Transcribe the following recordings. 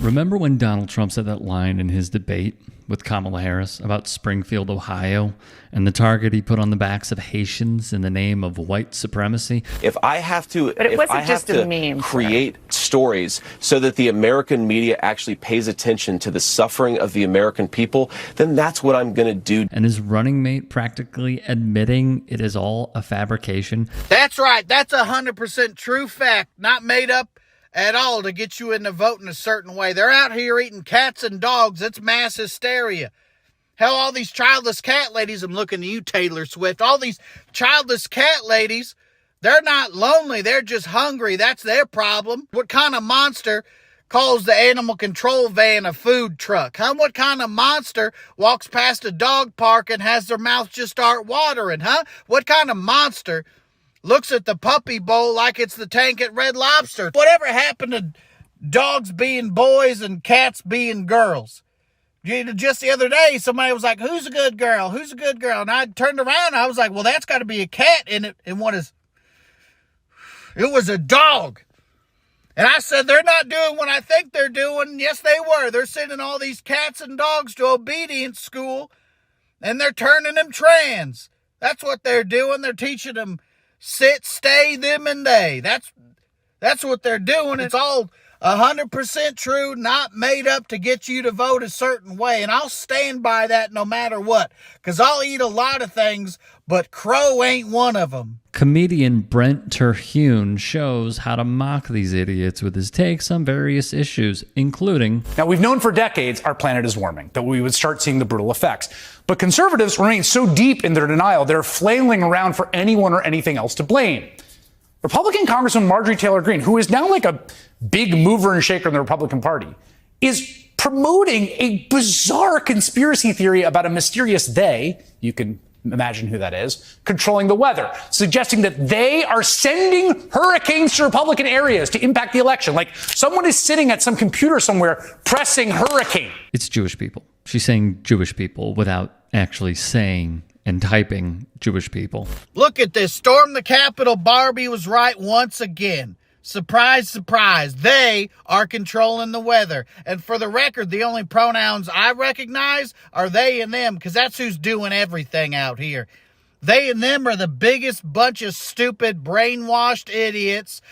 Remember when Donald Trump said that line in his debate with Kamala Harris about Springfield, Ohio, and the target he put on the backs of Haitians in the name of white supremacy? If I have to, but it wasn't just a meme, create stories so that the American media actually pays attention to the suffering of the American people, then that's what I'm going to do. And his running mate practically admitting it is all a fabrication. That's right. That's 100% true fact, not made up at all to get you into voting a certain way. They're out here eating cats and dogs. It's mass hysteria. Hell, all these childless cat ladies, I'm looking at you, Taylor Swift, all these childless cat ladies, they're not lonely. They're just hungry. That's their problem. What kind of monster calls the animal control van a food truck? Huh? What kind of monster walks past a dog park and has their mouth just start watering? Huh? What kind of monster looks at the puppy bowl like it's the tank at Red Lobster? Whatever happened to dogs being boys and cats being girls? Just the other day, somebody was like, who's a good girl? Who's a good girl? And I turned around and I was like, well, that's got to be a cat in it. And it was a dog. And I said, they're not doing what I think they're doing. Yes, they were. They're sending all these cats and dogs to obedience school, and they're turning them trans. That's what they're doing. They're teaching them sit, stay, them, and they. That's what they're doing. It's all 100% true, not made up to get you to vote a certain way. And I'll stand by that no matter what, because I'll eat a lot of things, but crow ain't one of them. Comedian Brent Terhune shows how to mock these idiots with his takes on various issues, including... Now, we've known for decades our planet is warming, that we would start seeing the brutal effects. But conservatives remain so deep in their denial, they're flailing around for anyone or anything else to blame. Republican Congresswoman Marjorie Taylor Greene, who is now like a big mover and shaker in the Republican Party, is promoting a bizarre conspiracy theory about a mysterious they, you can imagine who that is, controlling the weather, suggesting that they are sending hurricanes to Republican areas to impact the election. Like someone is sitting at some computer somewhere pressing hurricane. It's Jewish people. She's saying Jewish people without actually saying and typing Jewish people. Look at this. Storm the Capitol. Barbie was right once again. Surprise, surprise. They are controlling the weather. And for the record, the only pronouns I recognize are they and them, because that's who's doing everything out here. They and them are the biggest bunch of stupid, brainwashed idiots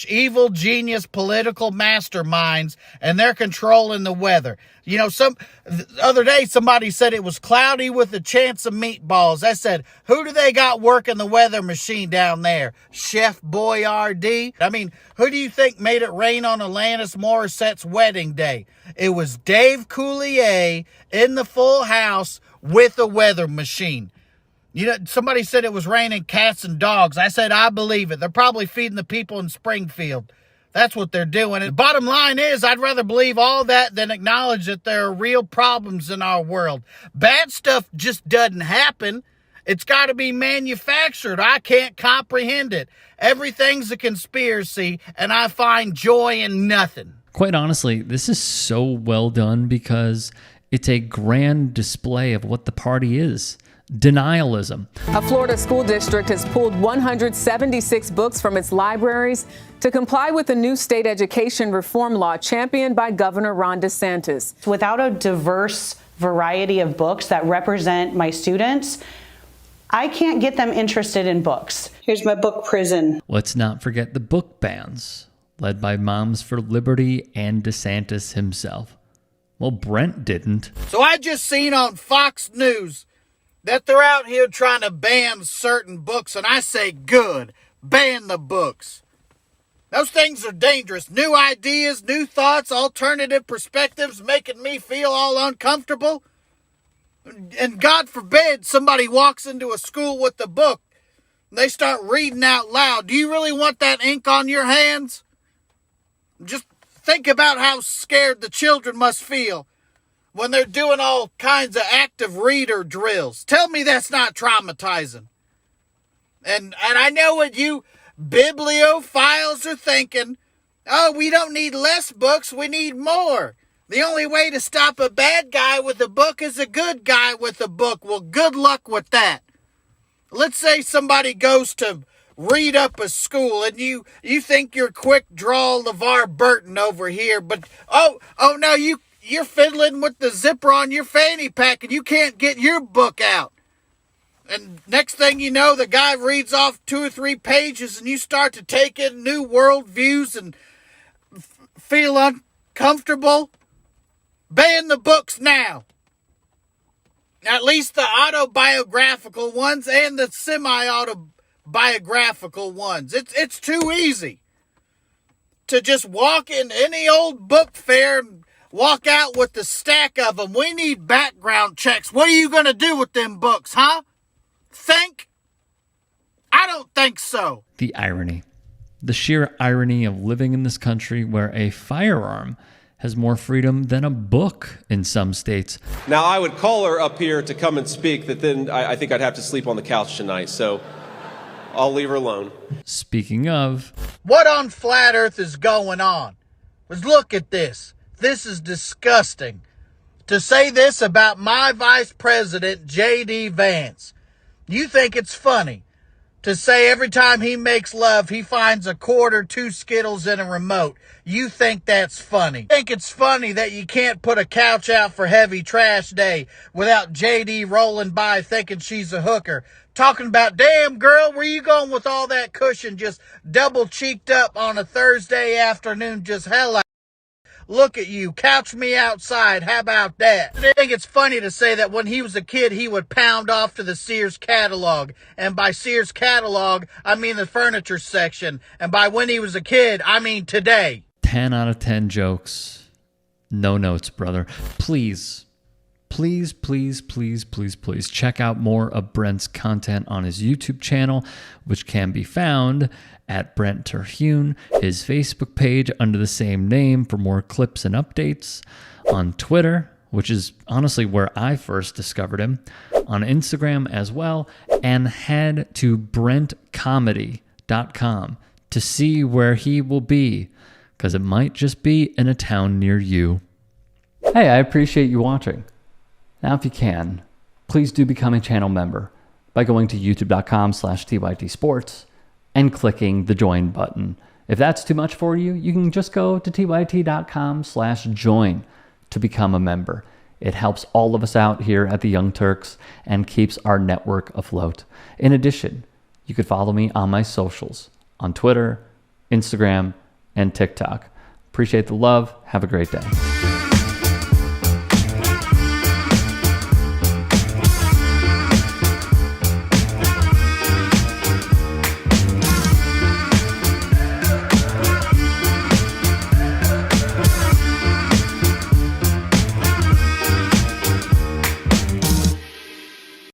/ evil genius political masterminds, and they're controlling the weather. You know, the other day somebody said it was cloudy with a chance of meatballs. I said, who do they got working the weather machine down there? Chef Boyardee? I mean, who do you think made it rain on Alanis Morissette's wedding day? It was Dave Coulier in the Full House with a weather machine. You know, somebody said it was raining cats and dogs. I said, I believe it. They're probably feeding the people in Springfield. That's what they're doing. And the bottom line is, I'd rather believe all that than acknowledge that there are real problems in our world. Bad stuff just doesn't happen. It's got to be manufactured. I can't comprehend it. Everything's a conspiracy, and I find joy in nothing. Quite honestly, this is so well done because it's a grand display of what the party is. Denialism. A Florida school district has pulled 176 books from its libraries to comply with the new state education reform law championed by Governor Ron DeSantis. Without a diverse variety of books that represent my students, I can't get them interested in books. Here's my book, Prison. Let's not forget the book bans, led by Moms for Liberty and DeSantis himself. Well, Brent didn't. So I just seen on Fox News that they're out here trying to ban certain books, and I say, good, ban the books. Those things are dangerous. New ideas, new thoughts, alternative perspectives making me feel all uncomfortable. And God forbid somebody walks into a school with a book and they start reading out loud. Do you really want that ink on your hands? Just think about how scared the children must feel when they're doing all kinds of active reader drills. Tell me that's not traumatizing. And I know what you bibliophiles are thinking. Oh, we don't need less books, we need more. The only way to stop a bad guy with a book is a good guy with a book. Well, good luck with that. Let's say somebody goes to read up a school, and you think you're quick draw LeVar Burton over here, but oh no, you're fiddling with the zipper on your fanny pack and you can't get your book out. And next thing you know, the guy reads off 2 or 3 pages and you start to take in new world views and feel uncomfortable. Ban the books now. At least the autobiographical ones and the semi-autobiographical ones. It's too easy to just walk in any old book fair and walk out with the stack of them. We need background checks. What are you going to do with them books, huh? Think? I don't think so. The irony. The sheer irony of living in this country where a firearm has more freedom than a book in some states. Now, I would call her up here to come and speak, that then I think I'd have to sleep on the couch tonight, so I'll leave her alone. Speaking of, what on flat earth is going on? Let's look at this. This is disgusting. To say this about my vice president, J.D. Vance. You think it's funny to say every time he makes love, he finds a quarter, 2 Skittles, and a remote. You think that's funny. You think it's funny that you can't put a couch out for heavy trash day without J.D. rolling by thinking she's a hooker. Talking about, damn girl, where you going with all that cushion just double cheeked up on a Thursday afternoon, just hell out. Look at you. Couch me outside. How about that? I think it's funny to say that when he was a kid, he would pound off to the Sears catalog. And by Sears catalog, I mean the furniture section. And by when he was a kid, I mean today. 10 out of 10 jokes. No notes, brother. Please check out more of Brent's content on his YouTube channel, which can be found at Brent Terhune, his Facebook page under the same name for more clips and updates, on Twitter, which is honestly where I first discovered him, on Instagram as well, and head to brentcomedy.com to see where he will be, because it might just be in a town near you. Hey, I appreciate you watching. Now, if you can, please do become a channel member by going to youtube.com/tytsports and clicking the join button. If that's too much for you, you can just go to tyt.com/join to become a member. It helps all of us out here at the Young Turks and keeps our network afloat. In addition, you could follow me on my socials on Twitter, Instagram, and TikTok. Appreciate the love. Have a great day.